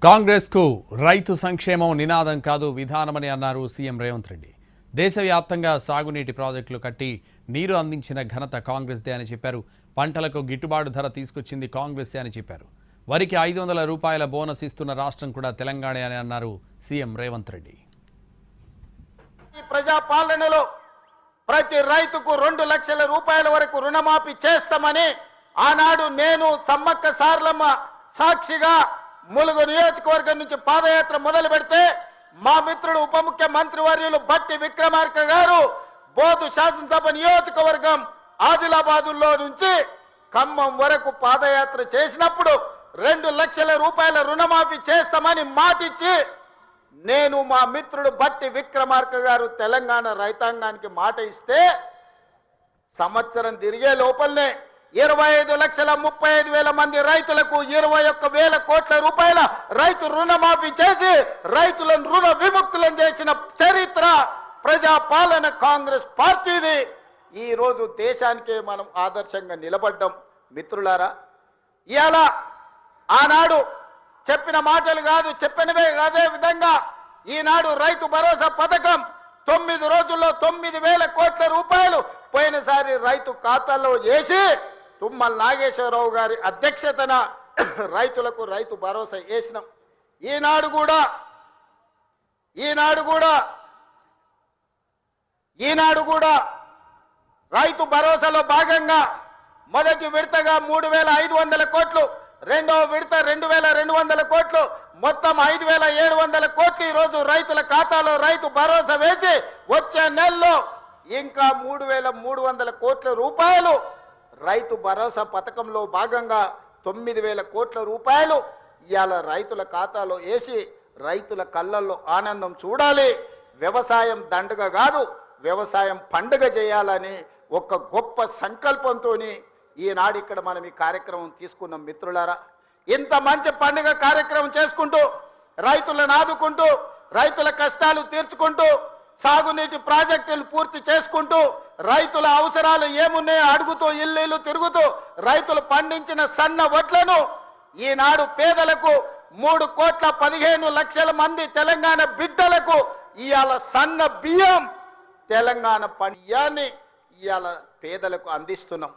కాంగ్రెస్ కు రైతు సంక్షేమం నినాదం కాదు విధానమని అన్నారు సీఎం రేవంత్ రెడ్డి. దేశవ్యాప్తంగా సాగునీటి ప్రాజెక్టులు కట్టి నీరు అందించిన ఘనత కాంగ్రెస్దే అని చెప్పారు. పంటలకు గిట్టుబాటు ధర తీసుకొచ్చింది కాంగ్రెస్దే అని చెప్పారు. వరికి 500 రూపాయల బోనస్ ఇస్తున్న రాష్ట్రం కూడా తెలంగాణ అని అన్నారు సీఎం రేవంత్ రెడ్డి. ప్రజా పాలనలో ప్రతి రైతుకు 2 లక్షల రూపాయల వరకు రుణమాఫీ చేస్తామని ఆనాడు నేను సమ్మక్క సారలమ్మ సాక్షిగా ములుగు నియోజకవర్గం నుంచి పాదయాత్ర మొదలు పెడితే మా మిత్రుడు ఉప ముఖ్యమంత్రి వర్యులు బట్టి విక్రమార్క గారు బోధు శాసనసభ నియోజకవర్గం ఆదిలాబాదులో నుంచి ఖమ్మం వరకు పాదయాత్ర చేసినప్పుడు 2 లక్షల రూపాయల రుణమాఫీ చేస్తామని మాటిచ్చి నేను మా మిత్రుడు బట్టి విక్రమార్క గారు తెలంగాణ రైతాంగానికి మాట ఇస్తే సంవత్సరం తిరిగే లోపలనే 25,35,000 మంది రైతులకు 21,000 కోట్ల రూపాయల రైతు రుణమాఫీ చేసి రైతులను రుణ విముక్తులను చేసిన చరిత్ర ప్రజా పాలన కాంగ్రెస్ పార్టీది. ఈ రోజు దేశానికే మనం ఆదర్శంగా నిలబడ్డం. మిత్రులారా, ఇవాళ ఆనాడు చెప్పిన మాటలు కాదు, చెప్పినవే అదే విధంగా ఈనాడు రైతు భరోసా పథకం 9 రోజుల్లో 9,000 కోట్ల రూపాయలు పోయినసారి రైతు ఖాతాల్లో వేసి తుమ్మల నాగేశ్వరరావు గారి అధ్యక్షతన రైతులకు రైతు భరోసా వేసినాం. ఈనాడు కూడా రైతు భరోసాలో భాగంగా మొదటి విడతగా 3,500 కోట్లు, రెండవ విడత 2,200 కోట్లు, మొత్తం 5,700 కోట్లు ఈరోజు రైతుల ఖాతాలో రైతు భరోసా వేసి వచ్చే నెలలో ఇంకా 3,300 కోట్ల రూపాయలు రైతు భరోసా పథకంలో భాగంగా 9,000 కోట్ల రూపాయలు ఇవాళ రైతుల ఖాతాలో వేసి రైతుల కళ్ళల్లో ఆనందం చూడాలి. వ్యవసాయం దండగ కాదు, వ్యవసాయం పండుగ చేయాలని ఒక గొప్ప సంకల్పంతో ఈనాడు ఇక్కడ మనం ఈ కార్యక్రమం తీసుకున్నాం. మిత్రులారా, ఇంత మంచి పండుగ కార్యక్రమం చేసుకుంటూ రైతులను ఆదుకుంటూ రైతుల కష్టాలు తీర్చుకుంటూ సాగునీటి ప్రాజెక్టులు పూర్తి చేసుకుంటూ రైతుల అవసరాలు ఏమున్నాయో అడుగుతూ ఇల్లు తిరుగుతూ రైతులు పండించిన సన్న వడ్లను ఈనాడు పేదలకు 3,15,00,000 మంది తెలంగాణ బిడ్డలకు ఇవాళ సన్న బియ్యం తెలంగాణ బియ్యాన్ని ఇవాళ పేదలకు అందిస్తున్నాం.